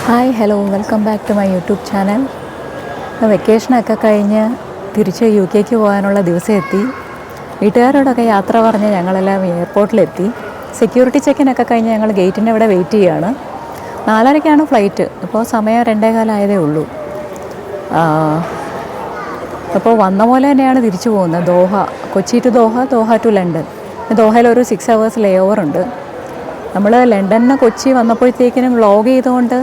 Hi hello welcome back to my YouTube channel. വെക്കേഷനൊക്കെ കഴിഞ്ഞ് തിരിച്ച് യു കെക്ക് പോകാനുള്ള ദിവസം എത്തി. വീട്ടുകാരോടൊക്കെ യാത്ര പറഞ്ഞ് ഞങ്ങളെല്ലാം എയർപോർട്ടിലെത്തി. സെക്യൂരിറ്റി ചെക്കിനൊക്കെ കഴിഞ്ഞ് ഞങ്ങൾ ഗേറ്റിൻ്റെ അവിടെ വെയിറ്റ് ചെയ്യുകയാണ്. 4:30ക്കാണ് ഫ്ലൈറ്റ്. ഇപ്പോൾ സമയം 2:15 ആയതേ ഉള്ളൂ. അപ്പോൾ വന്ന പോലെ തന്നെയാണ് തിരിച്ചു പോകുന്നത്. Doha, Kochi to Doha, Doha to London. ദോഹയിലൊരു 6 hours ലേ ഓവർ ഉണ്ട്. നമ്മൾ ലണ്ടനിൽ കൊച്ചി വന്നപ്പോഴത്തേക്കിനും വ്ളോഗ് ചെയ്തുകൊണ്ട്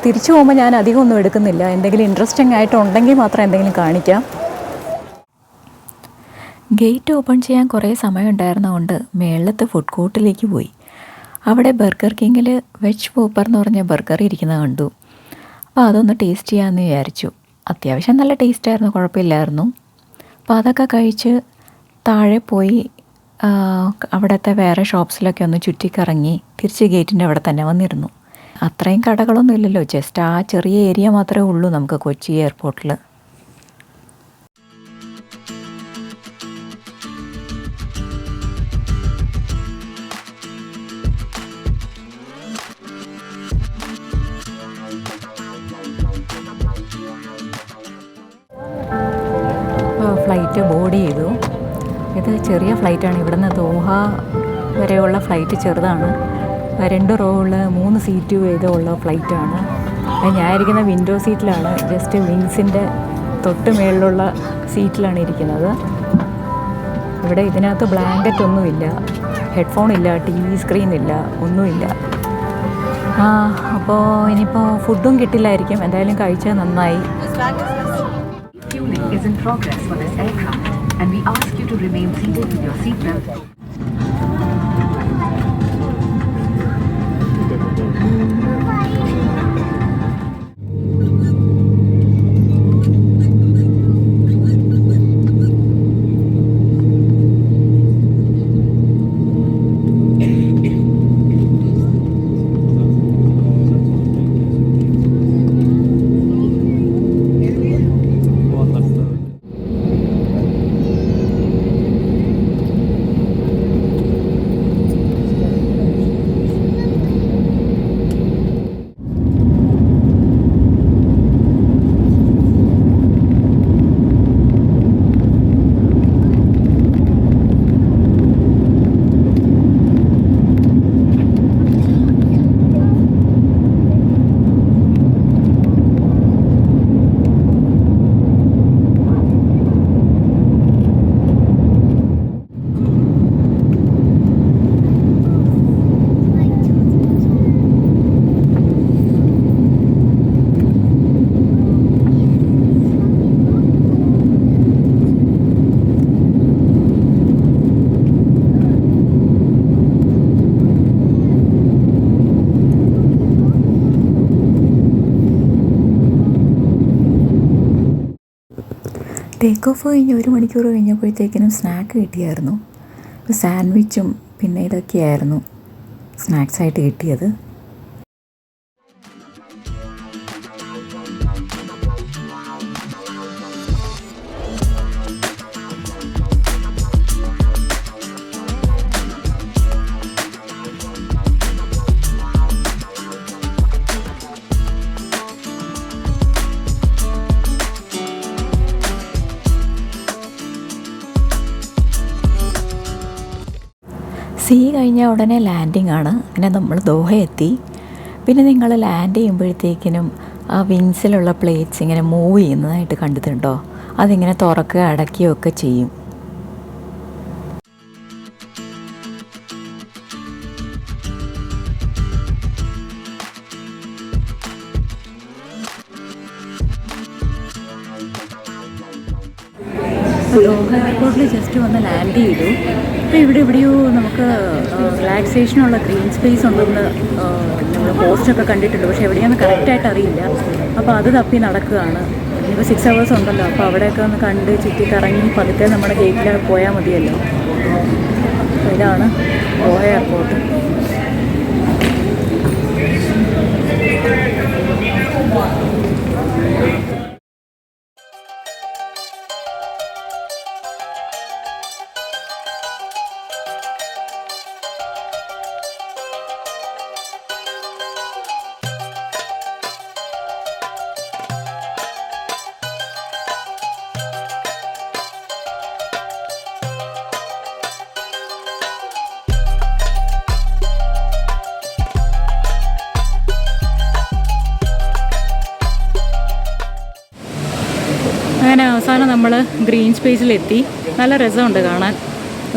തിരിച്ചു പോകുമ്പോൾ ഞാൻ അധികം ഒന്നും എടുക്കുന്നില്ല. എന്തെങ്കിലും ഇൻട്രസ്റ്റിംഗ് ആയിട്ടുണ്ടെങ്കിൽ മാത്രം എന്തെങ്കിലും കാണിക്കാം. ഗേറ്റ് ഓപ്പൺ ചെയ്യാൻ കുറേ സമയം ഉണ്ടായിരുന്നതുകൊണ്ട് മേളത്തെ ഫുഡ് കോർട്ടിലേക്ക് പോയി. അവിടെ ബർഗർ കിങ്ങിൽ വെജ് പോപ്പർ എന്ന് പറഞ്ഞ ബർഗർ ഇരിക്കുന്നത് കണ്ടു. അപ്പോൾ അതൊന്ന് ടേസ്റ്റ് ചെയ്യാമെന്ന് വിചാരിച്ചു. അത്യാവശ്യം നല്ല ടേസ്റ്റായിരുന്നു, കുഴപ്പമില്ലായിരുന്നു. അപ്പോൾ അതൊക്കെ കഴിച്ച് താഴെ പോയി അവിടുത്തെ വേറെ ഷോപ്സിലൊക്കെ ഒന്ന് ചുറ്റിക്കറങ്ങി തിരിച്ച് ഗേറ്റിൻ്റെ അവിടെ തന്നെ വന്നിരുന്നു. അത്രയും കടകളൊന്നും ഇല്ലല്ലോ, ജസ്റ്റ് ആ ചെറിയ ഏരിയ മാത്രമേ ഉള്ളൂ നമുക്ക് കൊച്ചി എയർപോർട്ടിൽ. ഫ്ലൈറ്റ് ബോർഡ് ചെയ്തു. ഇത് ചെറിയ ഫ്ലൈറ്റാണ്. ഇവിടുന്ന് ദോഹ വരെയുള്ള ഫ്ലൈറ്റ് ചെറുതാണ്. 2 റോയിൽ 3 സീറ്റ് വീതമുള്ള ഫ്ലൈറ്റാണ്. ഞാൻ ഇരിക്കുന്ന വിൻഡോ സീറ്റിലാണ്. ജസ്റ്റ് വിങ്സിൻ്റെ തൊട്ട് മേളിലുള്ള സീറ്റിലാണ് ഇരിക്കുന്നത്. ഇവിടെ ഇതിനകത്ത് ബ്ലാങ്കറ്റ് ഒന്നുമില്ല, ഹെഡ്ഫോൺ ഇല്ല, TV സ്ക്രീൻ ഇല്ല, ഒന്നുമില്ല. അപ്പോൾ ഇനിയിപ്പോൾ ഫുഡും കിട്ടില്ലായിരിക്കും. എന്തായാലും കഴിച്ചത് നന്നായി. And we ask you to remain seated with your seatbelt. Take off കഴിഞ്ഞ് 1 മണിക്കൂർ കഴിഞ്ഞപ്പോഴത്തേക്കിനും സ്നാക്ക് കിട്ടിയായിരുന്നു. സാൻഡ്വിച്ചും പിന്നെ ഇതൊക്കെയായിരുന്നു സ്നാക്സായിട്ട് കിട്ടിയത്. സീ കഴിഞ്ഞാൽ ഉടനെ ലാൻഡിങ് ആണ്. അങ്ങനെ നമ്മൾ ദോഹ എത്തി. പിന്നെ നിങ്ങൾ ലാൻഡ് ചെയ്യുമ്പോഴത്തേക്കിനും ആ വിങ്സിലുള്ള പ്ലേറ്റ്സ് ഇങ്ങനെ മൂവ് ചെയ്യുന്നതായിട്ട് കണ്ടിട്ടുണ്ടോ? അതിങ്ങനെ തുറക്കുക അടയ്ക്കുകയൊക്കെ ചെയ്യും. ദോഹ എയർപോർട്ടിൽ ജസ്റ്റ് വന്ന് ലാൻഡ് ചെയ്തു. അപ്പോൾ എവിടെയോ നമുക്ക് റിലാക്സേഷനുള്ള ഗ്രീൻ സ്പേസ് ഉണ്ടെന്ന് നമ്മൾ പോസ്റ്റൊക്കെ കണ്ടിട്ടുണ്ട്. പക്ഷേ എവിടെയാണെന്ന് കറക്റ്റായിട്ട് അറിയില്ല. അപ്പോൾ അത് തപ്പി നടക്കുകയാണ്. ഇനിയിപ്പോൾ 6 hours ഉണ്ടല്ലോ. അപ്പോൾ അവിടെയൊക്കെ ഒന്ന് കണ്ട് ചുറ്റിക്കറങ്ങി പതുക്കെ നമ്മുടെ ഗേറ്റിൽ പോയാൽ മതിയല്ലോ. അപ്പോൾ ഇതാണ് ദോഹ എയർപോർട്ട്. അവസാനം നമ്മൾ ഗ്രീൻ സ്പേസിലെത്തി. നല്ല രസമുണ്ട് കാണാൻ.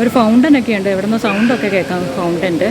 ഒരു ഫൗണ്ടനൊക്കെ ഉണ്ട്, ഇവിടെ നിന്ന് സൗണ്ടൊക്കെ കേൾക്കാം ഫൗണ്ടൻ്റെ.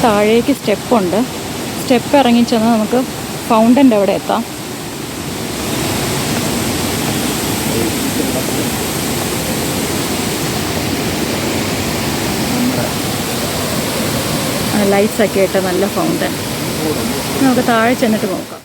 താഴേക്ക് സ്റ്റെപ്പുണ്ട്. സ്റ്റെപ്പ് ഇറങ്ങിച്ചെന്ന് നമുക്ക് ഫൗണ്ടൻ്റെ അവിടെ എത്താം. ലൈറ്റ്സൊക്കെ ഇട്ട് നല്ല ഫൗണ്ടൻ. നമുക്ക് താഴെ ചെന്നിട്ട് നോക്കാം.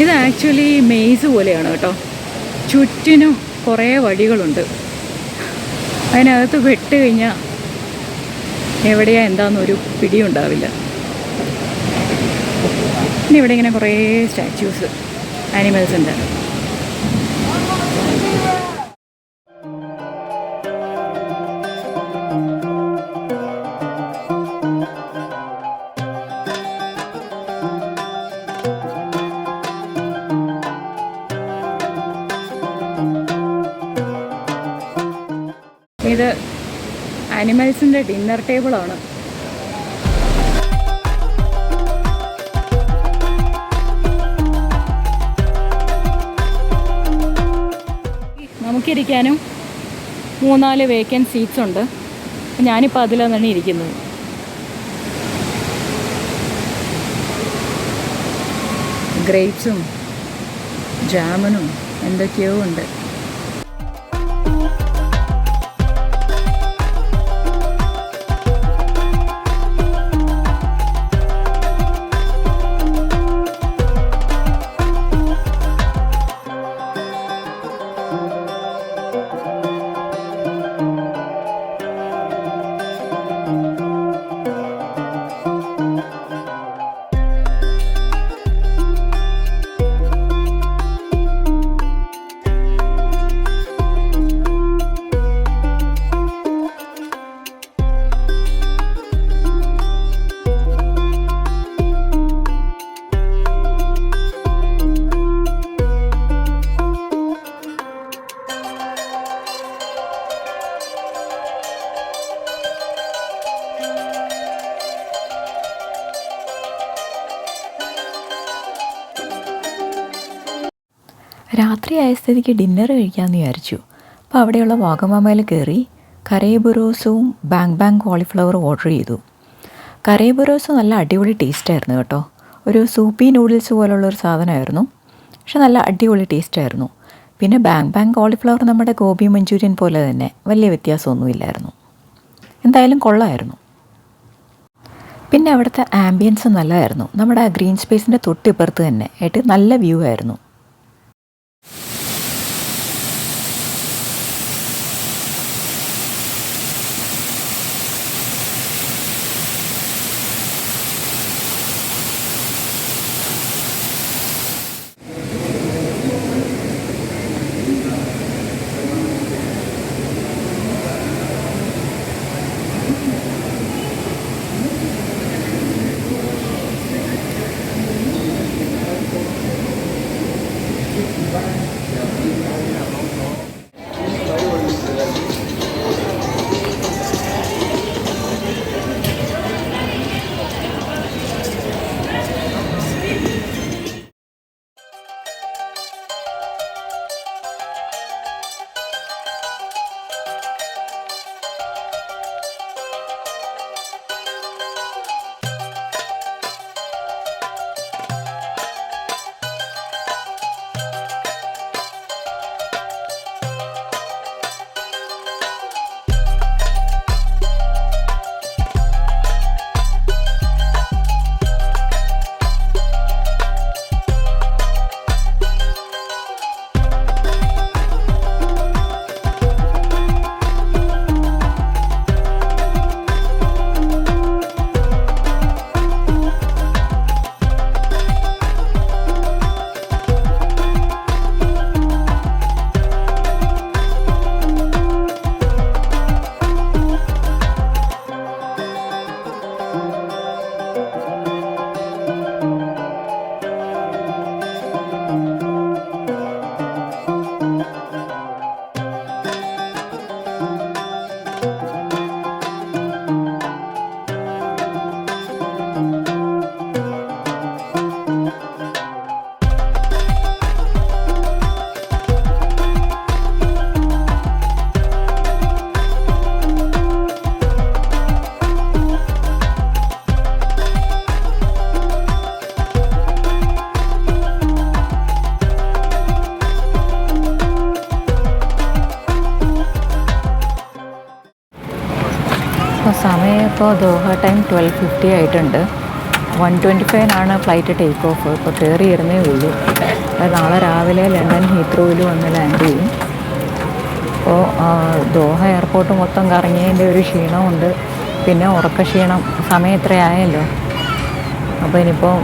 ഇത് ആക്ച്വലി മെയ്സ് പോലെയാണ് കേട്ടോ. ചുറ്റിനും കുറേ വഴികളുണ്ട്. അതിനകത്ത് വെട്ട് കഴിഞ്ഞാൽ എവിടെയാ എന്താണെന്നൊരു പിടിയുണ്ടാവില്ല. പിന്നെ ഇവിടെ ഇങ്ങനെ കുറേ സ്റ്റാച്യൂസ് ആനിമൽസിൻ്റെ. ഇത് ആനിമൽസിൻ്റെ ഡിന്നർ ടേബിളാണ്. നമുക്കിരിക്കാനും 3-4 വേക്കൻറ്റ് സീറ്റ്സ് ഉണ്ട്. ഞാനിപ്പോൾ അതിലാണ് തന്നെ ഇരിക്കുന്നത്. ഗ്രേപ്സും ജാമനും എന്തൊക്കെയോ ഉണ്ട്. രാത്രിയായ സ്ഥിതിക്ക് ഡിന്നർ കഴിക്കാമെന്ന് വിചാരിച്ചു. അപ്പോൾ അവിടെയുള്ള വാഗമമ്മയിൽ കയറി കരേ ബുറോസും ബാങ് ബാങ് കോളിഫ്ലവറും ഓർഡർ ചെയ്തു. കരേ ബുറോസ് നല്ല അടിപൊളി ടേസ്റ്റായിരുന്നു കേട്ടോ. ഒരു സൂപ്പി നൂഡിൽസ് പോലുള്ളൊരു സാധനമായിരുന്നു, പക്ഷെ നല്ല അടിപൊളി ടേസ്റ്റായിരുന്നു. പിന്നെ ബാങ് ബാങ് കോളിഫ്ലവർ നമ്മുടെ ഗോബി മഞ്ചൂരിയൻ പോലെ തന്നെ, വലിയ വ്യത്യാസമൊന്നുമില്ലായിരുന്നു. എന്തായാലും കൊള്ളായിരുന്നു. പിന്നെ അവിടുത്തെ ആംബിയൻസ് നല്ലതായിരുന്നു. നമ്മുടെ ആ ഗ്രീൻ സ്പേസിൻ്റെ തൊട്ടിപ്പുറത്ത് തന്നെ ആയിട്ട് നല്ല വ്യൂ ആയിരുന്നു. അപ്പോൾ സമയം ഇപ്പോൾ ദോഹ ടൈം 12:50 ആയിട്ടുണ്ട്. 1:25 ഫ്ലൈറ്റ് ടേക്ക് ഓഫ്. ഇപ്പോൾ കയറിയിരുന്നേ ഉള്ളൂ. അപ്പോൾ നാളെ രാവിലെ ലണ്ടൻ ഹീത്രൂവിൽ വന്ന് ലാൻഡ് ചെയ്യും. അപ്പോൾ ദോഹ എയർപോർട്ട് മൊത്തം കറങ്ങിയതിൻ്റെ ഒരു ക്ഷീണമുണ്ട്, പിന്നെ ഉറക്കക്ഷീണം. സമയം ഇത്രയായല്ലോ, അപ്പോൾ ഇനിയിപ്പോൾ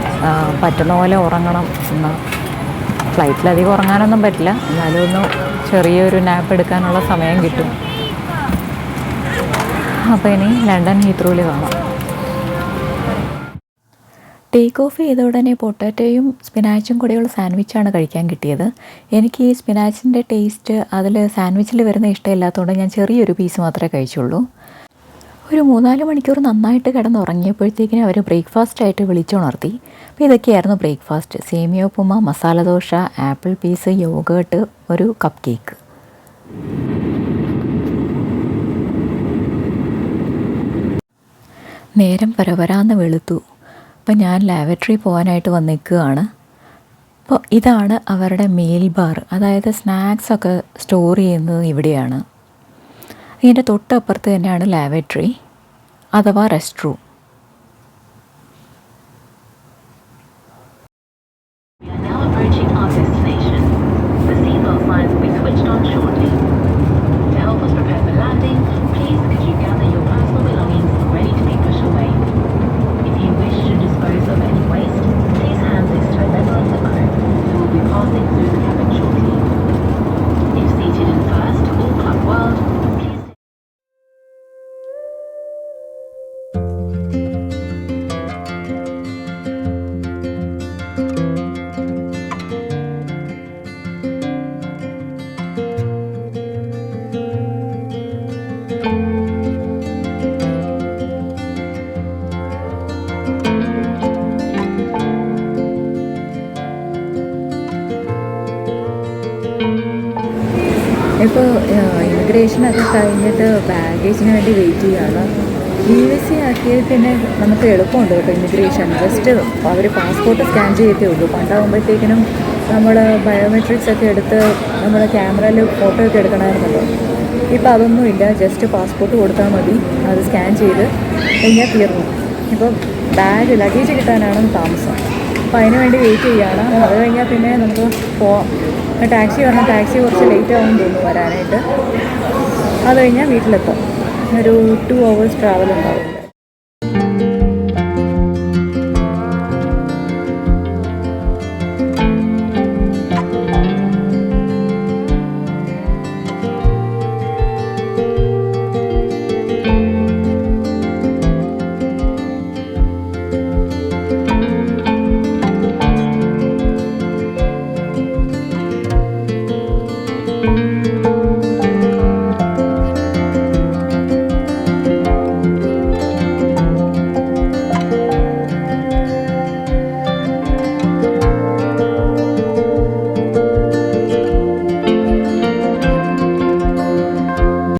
പറ്റുന്ന പോലെ ഉറങ്ങണം. എന്നാൽ ഫ്ലൈറ്റിലധികം ഉറങ്ങാനൊന്നും പറ്റില്ല, എന്നാലും ഒന്ന് ചെറിയൊരു നാപ്പ് എടുക്കാനുള്ള സമയം കിട്ടും. അപ്പോൾ ഇനി ലണ്ടൻ ഹീത്രൂവിൽ കാണാം. ടേക്ക് ഓഫ് ചെയ്ത ഉടനെ പൊട്ടാറ്റോയും സ്പിനാച്ചും കൂടെയുള്ള സാൻഡ്വിച്ചാണ് കഴിക്കാൻ കിട്ടിയത്. എനിക്ക് ഈ സ്പിനാച്ചിൻ്റെ ടേസ്റ്റ് അതിൽ സാൻഡ്വിച്ചിൽ വരുന്ന ഇഷ്ടമില്ലാത്തതുകൊണ്ട് ഞാൻ ചെറിയൊരു പീസ് മാത്രമേ കഴിച്ചുള്ളൂ. ഒരു 3-4 മണിക്കൂർ നന്നായിട്ട് കിടന്നുറങ്ങിയപ്പോഴത്തേക്കിനും അവർ ബ്രേക്ക്ഫാസ്റ്റായിട്ട് വിളിച്ചുണർത്തി. അപ്പോൾ ഇതൊക്കെയായിരുന്നു breakfast: semiya upma, masala dosa, apple piece, yogurt, ഒരു കപ്പ് കേക്ക്. നേരം പരപരാന്ന് വെളുത്തു. അപ്പോൾ ഞാൻ ലാബറട്ടറി പോകാനായിട്ട് വന്നിരിക്കുകയാണ്. അപ്പോൾ ഇതാണ് അവരുടെ മെയിൽ ബാർ, അതായത് സ്നാക്സൊക്കെ സ്റ്റോർ ചെയ്യുന്നത് ഇവിടെയാണ്. ഇതിൻ്റെ തൊട്ടപ്പുറത്ത് തന്നെയാണ് ലാബറട്ടറി അഥവാ റെസ്റ്റ് റൂം. ഇപ്പോൾ ഇമിഗ്രേഷനൊക്കെ കഴിഞ്ഞിട്ട് ബാഗേജിന് വേണ്ടി വെയിറ്റ് ചെയ്യുകയാണ്. USC ആക്കിയത് പിന്നെ നമുക്ക് എളുപ്പമുണ്ട് കേട്ടോ ഇമിഗ്രേഷൻ. ജസ്റ്റ് അവർ പാസ്പോർട്ട് സ്കാൻ ചെയ്തേ ഉള്ളൂ. പണ്ടാകുമ്പോഴത്തേക്കിനും നമ്മൾ ബയോമെട്രിക്സ് ഒക്കെ എടുത്ത് നമ്മുടെ ക്യാമറയിൽ ഫോട്ടോ ഒക്കെ എടുക്കണമായിരുന്നല്ലോ. ഇപ്പോൾ അതൊന്നുമില്ല. ജസ്റ്റ് പാസ്പോർട്ട് കൊടുത്താൽ മതി, അത് സ്കാൻ ചെയ്ത് കഴിഞ്ഞാൽ തീർന്നു. ഇപ്പോൾ ലഗേജ് കിട്ടാനാണ് താമസം. അപ്പോൾ അതിന് വേണ്ടി വെയിറ്റ് ചെയ്യുകയാണ്. അത് കഴിഞ്ഞാൽ പിന്നെ നമുക്ക് പോവാം. ടാക്സി വരണം. ടാക്സി കുറച്ച് ലേറ്റ് ആവും തോന്നുന്നു വരാനായിട്ട്. അത് കഴിഞ്ഞാൽ വീട്ടിലെത്താം. ഒരു 2 hours ട്രാവൽ ഉണ്ടാവും.